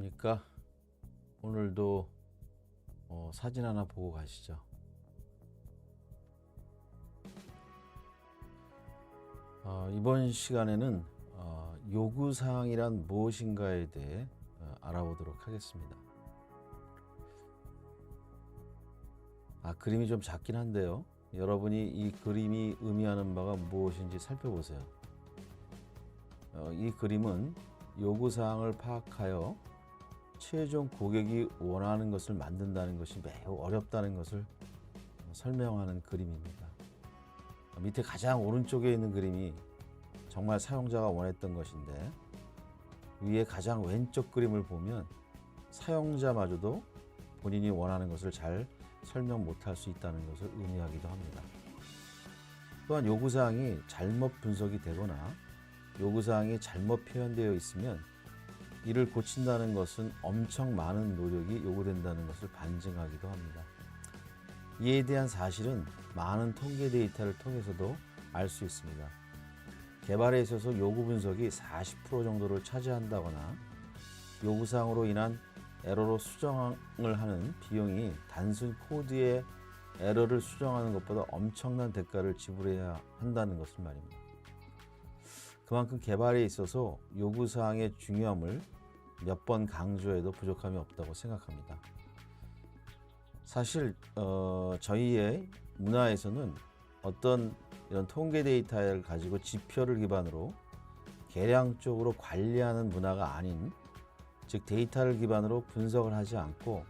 안녕하십니까. 오늘도 사진 하나 보고 가시죠. 이번 시간에는 요구사항이란 무엇인가에 대해 알아보도록 하겠습니다. 그림이 좀 작긴 한데요. 여러분이 이 그림이 의미하는 바가 무엇인지 살펴보세요. 이 그림은 요구사항을 파악하여 최종 고객이 원하는 것을 만든다는 것이 매우 어렵다는 것을 설명하는 그림입니다. 밑에 가장 오른쪽에 있는 그림이 정말 사용자가 원했던 것인데, 위에 가장 왼쪽 그림을 보면 사용자마저도 본인이 원하는 것을 잘 설명 못할 수 있다는 것을 의미하기도 합니다. 또한 요구사항이 잘못 분석이 되거나 요구사항이 잘못 표현되어 있으면 이를 고친다는 것은 엄청 많은 노력이 요구된다는 것을 반증하기도 합니다. 이에 대한 사실은 많은 통계 데이터를 통해서도 알 수 있습니다. 개발에 있어서 요구 분석이 40% 정도를 차지한다거나 요구사항으로 인한 에러로 수정을 하는 비용이 단순 코드의 에러를 수정하는 것보다 엄청난 대가를 지불해야 한다는 것을 말입니다. 그만큼 개발에 있어서 요구사항의 중요함을 몇 번 강조해도 부족함이 없다고 생각합니다. 사실 저희의 문화에서는 어떤 이런 통계 데이터를 가지고 지표를 기반으로 계량적으로 관리하는 문화가 아닌, 즉 데이터를 기반으로 분석을 하지 않고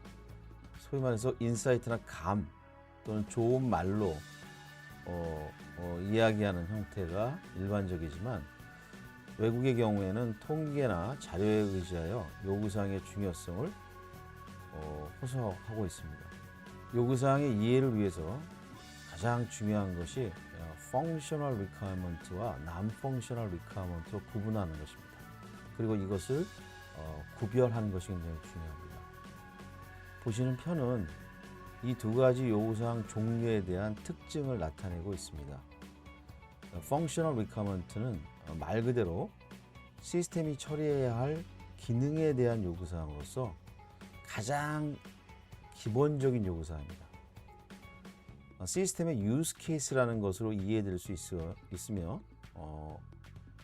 소위 말해서 인사이트나 감 또는 좋은 말로 이야기하는 형태가 일반적이지만, 외국의 경우에는 통계나 자료에 의지하여 요구사항의 중요성을 호소하고 있습니다. 요구사항의 이해를 위해서 가장 중요한 것이 functional requirement와 non-functional requirement로 구분하는 것입니다. 그리고 이것을 구별하는 것이 굉장히 중요합니다. 보시는 편은 이 두 가지 요구사항 종류에 대한 특징을 나타내고 있습니다. functional requirement는 말 그대로 시스템이 처리해야 할 기능에 대한 요구사항으로서 가장 기본적인 요구사항입니다. 시스템의 use case라는 것으로 이해될 수 있으며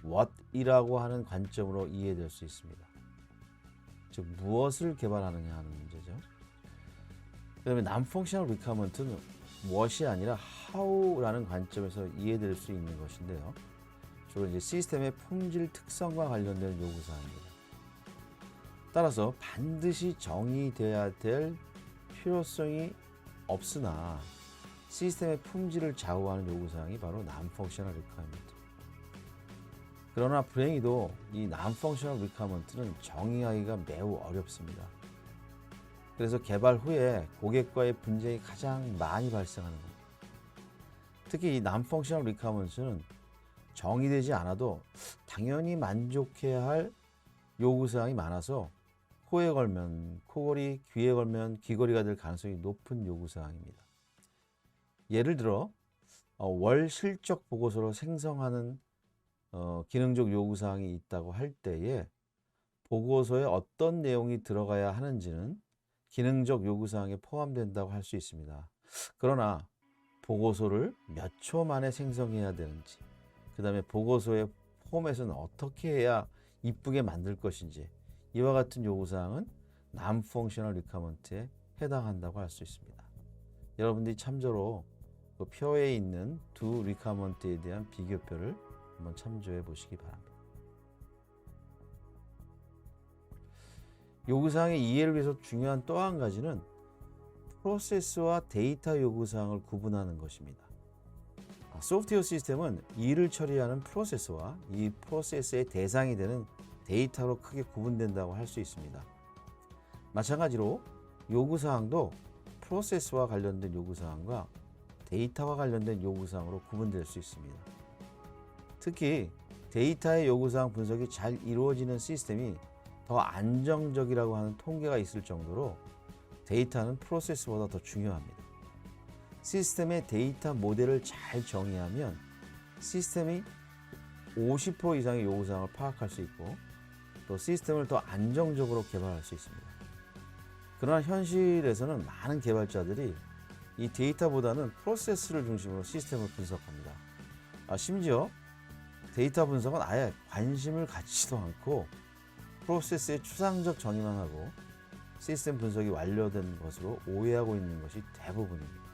what이라고 하는 관점으로 이해될 수 있습니다. 즉 무엇을 개발하느냐 하는 문제죠. 그다음에 non-functional requirement는 what이 아니라 how라는 관점에서 이해될 수 있는 것인데요. 주로 이제 시스템의 품질 특성과 관련된 요구사항입니다. 따라서 반드시 정의돼야 될 필요성이 없으나 시스템의 품질을 좌우하는 요구사항이 바로 non-functional requirement. 그러나 불행히도 이 non-functional requirement는 정의하기가 매우 어렵습니다. 그래서 개발 후에 고객과의 분쟁이 가장 많이 발생하는 겁니다. 특히 이 non-functional requirement는 정의되지 않아도 당연히 만족해야 할 요구사항이 많아서 코에 걸면 코걸이, 귀에 걸면 귀걸이가 될 가능성이 높은 요구사항입니다. 예를 들어 월 실적 보고서로 생성하는 기능적 요구사항이 있다고 할 때에 보고서에 어떤 내용이 들어가야 하는지는 기능적 요구사항에 포함된다고 할 수 있습니다. 그러나 보고서를 몇 초 만에 생성해야 되는지, 그 다음에 보고서의 포맷은 어떻게 해야 이쁘게 만들 것인지, 이와 같은 요구사항은 non-functional requirement에 해당한다고 할 수 있습니다. 여러분들이 참조로 그 표에 있는 두 requirement에 대한 비교표를 한번 참조해 보시기 바랍니다. 요구사항의 이해를 위해서 중요한 또 한 가지는 프로세스와 데이터 요구사항을 구분하는 것입니다. 소프트웨어 시스템은 일을 처리하는 프로세스와 이 프로세스의 대상이 되는 데이터로 크게 구분된다고 할 수 있습니다. 마찬가지로 요구사항도 프로세스와 관련된 요구사항과 데이터와 관련된 요구사항으로 구분될 수 있습니다. 특히 데이터의 요구사항 분석이 잘 이루어지는 시스템이 더 안정적이라고 하는 통계가 있을 정도로 데이터는 프로세스보다 더 중요합니다. 시스템의 데이터 모델을 잘 정의하면 시스템이 50% 이상의 요구사항을 파악할 수 있고 또 시스템을 더 안정적으로 개발할 수 있습니다. 그러나 현실에서는 많은 개발자들이 이 데이터보다는 프로세스를 중심으로 시스템을 분석합니다. 심지어 데이터 분석은 아예 관심을 갖지도 않고 프로세스의 추상적 정의만 하고 시스템 분석이 완료된 것으로 오해하고 있는 것이 대부분입니다.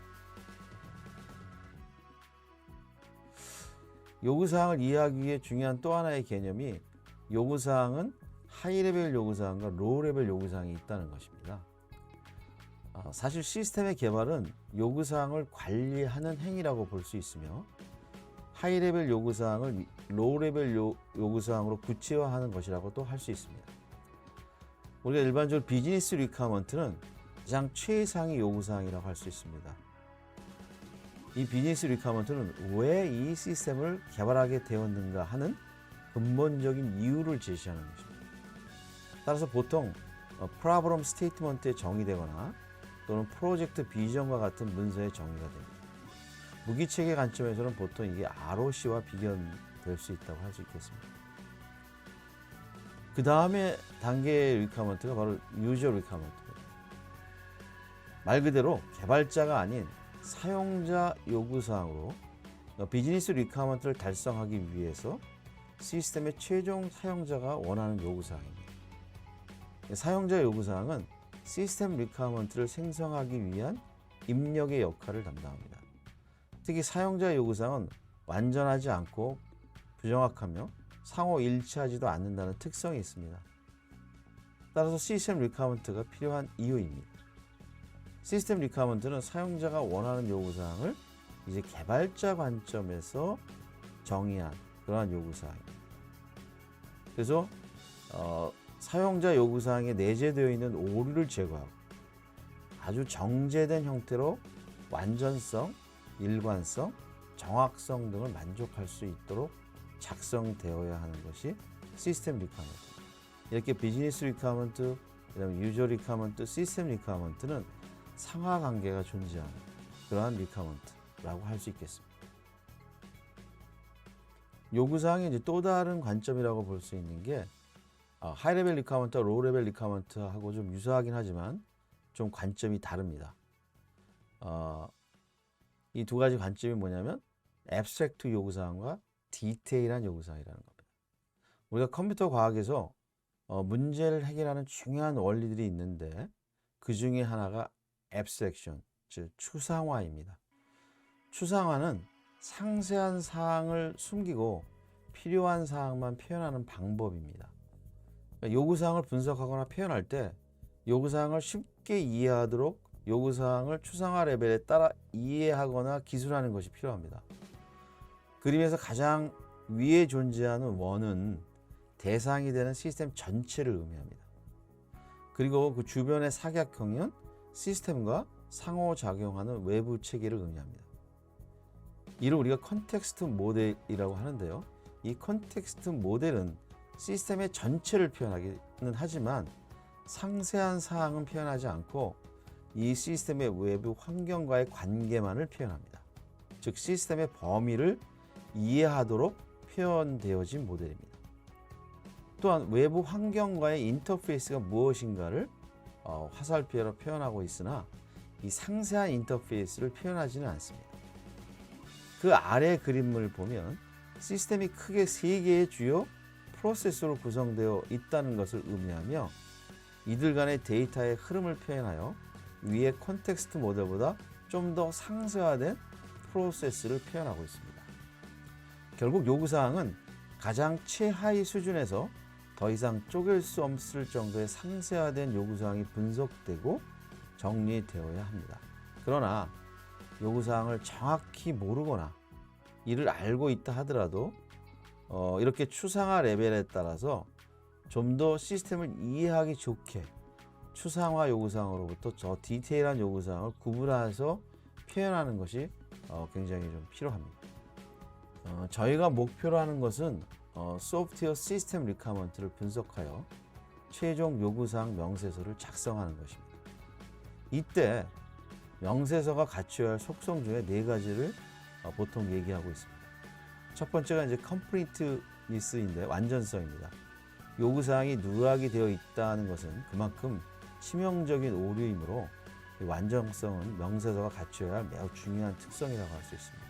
요구사항을 이해하기 위해 중요한 또 하나의 개념이 요구사항은 하이레벨 요구사항과 로우레벨 요구사항이 있다는 것입니다. 사실 시스템의 개발은 요구사항을 관리하는 행위라고 볼 수 있으며 하이레벨 요구사항을 로우레벨 요구사항으로 구체화하는 것이라고도 할 수 있습니다. 우리가 일반적으로 비즈니스 리퀘어먼트는 가장 최상의 요구사항이라고 할 수 있습니다. 이 비즈니스 리퀘어먼트는 왜 이 시스템을 개발하게 되었는가 하는 근본적인 이유를 제시하는 것입니다. 따라서 보통 프로블럼 스테이트먼트에 정의되거나 또는 프로젝트 비전과 같은 문서에 정의가 됩니다. 무기체계 관점에서는 보통 이게 ROC와 비견될 수 있다고 할 수 있겠습니다. 그 다음에 단계의 리퀘어먼트가 바로 유저 리퀘어먼트입니다. 말 그대로 개발자가 아닌 사용자 요구사항으로 비즈니스 리퀘어먼트를 달성하기 위해서 시스템의 최종 사용자가 원하는 요구사항입니다. 사용자 요구사항은 시스템 리퀘어먼트를 생성하기 위한 입력의 역할을 담당합니다. 특히 사용자 요구사항은 완전하지 않고 부정확하며 상호 일치하지도 않는다는 특성이 있습니다. 따라서 시스템 리퀘어먼트가 필요한 이유입니다. 시스템 리퀘어먼트는 사용자가 원하는 요구사항을 이제 개발자 관점에서 정의한 그러한 요구사항입니다. 그래서 사용자 요구사항에 내재되어 있는 오류를 제거하고 아주 정제된 형태로 완전성, 일관성, 정확성 등을 만족할 수 있도록 작성되어야 하는 것이 시스템 리퀘어먼트입니다. 이렇게 비즈니스 리퀘어먼트, 그다음에 유저 리퀘어먼트, 시스템 리퀘어먼트는 상하관계가 존재하는 그러한 리퀘어먼트라고 할 수 있겠습니다. 요구사항의 이제 또 다른 관점이라고 볼 수 있는 게 하이레벨 리퀘어먼트와 로우레벨 리퀘어먼트하고 좀 유사하긴 하지만 좀 관점이 다릅니다. 이 두 가지 관점이 뭐냐면 앱스트랙트 요구사항과 디테일한 요구사항이라는 겁니다. 우리가 컴퓨터 과학에서 문제를 해결하는 중요한 원리들이 있는데 그 중에 하나가 앱스트랙션, 즉 추상화입니다. 추상화는 상세한 사항을 숨기고 필요한 사항만 표현하는 방법입니다. 요구사항을 분석하거나 표현할 때 요구사항을 쉽게 이해하도록 요구사항을 추상화 레벨에 따라 이해하거나 기술하는 것이 필요합니다. 그림에서 가장 위에 존재하는 원은 대상이 되는 시스템 전체를 의미합니다. 그리고 그 주변의 사각형은 시스템과 상호작용하는 외부 체계를 의미합니다. 이를 우리가 컨텍스트 모델이라고 하는데요. 이 컨텍스트 모델은 시스템의 전체를 표현하기는 하지만 상세한 사항은 표현하지 않고 이 시스템의 외부 환경과의 관계만을 표현합니다. 즉 시스템의 범위를 이해하도록 표현되어진 모델입니다. 또한 외부 환경과의 인터페이스가 무엇인가를 화살표로 표현하고 있으나 이 상세한 인터페이스를 표현하지는 않습니다. 그 아래 그림을 보면 시스템이 크게 세 개의 주요 프로세스로 구성되어 있다는 것을 의미하며 이들 간의 데이터의 흐름을 표현하여 위의 컨텍스트 모델보다 좀 더 상세화된 프로세스를 표현하고 있습니다. 결국 요구사항은 가장 최하위 수준에서 더 이상 쪼갤 수 없을 정도의 상세화된 요구사항이 분석되고 정리되어야 합니다. 그러나 요구사항을 정확히 모르거나 이를 알고 있다 하더라도 이렇게 추상화 레벨에 따라서 좀 더 시스템을 이해하기 좋게 추상화 요구사항으로부터 저 디테일한 요구사항을 구분해서 표현하는 것이 굉장히 좀 필요합니다. 저희가 목표로 하는 것은 소프트웨어 시스템 리퀘어먼트를 분석하여 최종 요구사항 명세서를 작성하는 것입니다. 이때 명세서가 갖춰야 할 속성 중에 네 가지를 보통 얘기하고 있습니다. 첫 번째가 이제 completeness인데 완전성입니다. 요구사항이 누락이 되어 있다는 것은 그만큼 치명적인 오류이므로 이 완전성은 명세서가 갖춰야 할 매우 중요한 특성이라고 할 수 있습니다.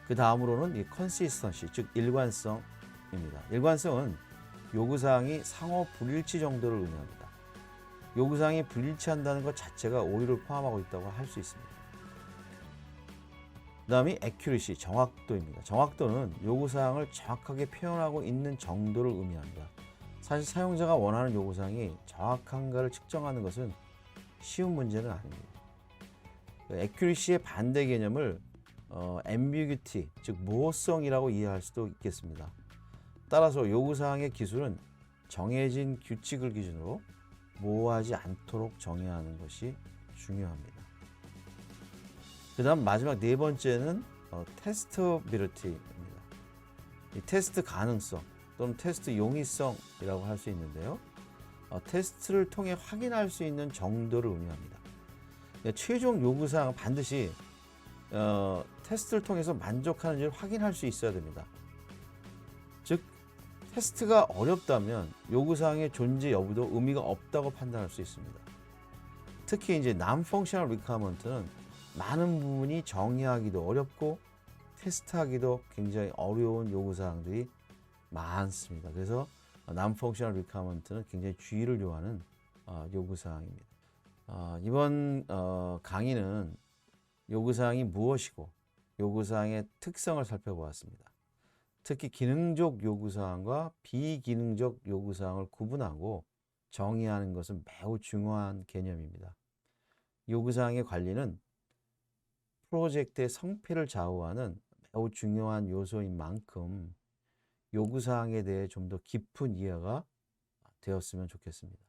그 다음으로는 이 consistency, 즉 일관성입니다. 일관성은 요구사항이 상호 불일치 정도를 의미합니다. 요구사항이 불일치한다는 것 자체가 오류를 포함하고 있다고 할 수 있습니다. 그 다음이 accuracy, 정확도입니다. 정확도는 요구사항을 정확하게 표현하고 있는 정도를 의미합니다. 사실 사용자가 원하는 요구사항이 정확한가를 측정하는 것은 쉬운 문제는 아닙니다. accuracy의 반대 개념을 ambiguity, 즉 모호성이라고 이해할 수도 있겠습니다. 따라서 요구사항의 기술은 정해진 규칙을 기준으로 모호하지 않도록 정해야 하는 것이 중요합니다. 그 다음 마지막 네 번째는 testability입니다. 이 테스트 가능성 또는 테스트 용이성이라고 할 수 있는데요. 테스트를 통해 확인할 수 있는 정도를 의미합니다. 최종 요구사항은 반드시 테스트를 통해서 만족하는지를 확인할 수 있어야 됩니다. 즉 테스트가 어렵다면 요구사항의 존재 여부도 의미가 없다고 판단할 수 있습니다. 특히 이제 non-functional requirement는 많은 부분이 정의하기도 어렵고 테스트하기도 굉장히 어려운 요구사항들이 많습니다. 그래서 non-functional requirement는 굉장히 주의를 요하는 요구사항입니다. 이번 강의는 요구사항이 무엇이고 요구사항의 특성을 살펴보았습니다. 특히 기능적 요구사항과 비기능적 요구사항을 구분하고 정의하는 것은 매우 중요한 개념입니다. 요구사항의 관리는 프로젝트의 성패를 좌우하는 매우 중요한 요소인 만큼 요구사항에 대해 좀 더 깊은 이해가 되었으면 좋겠습니다.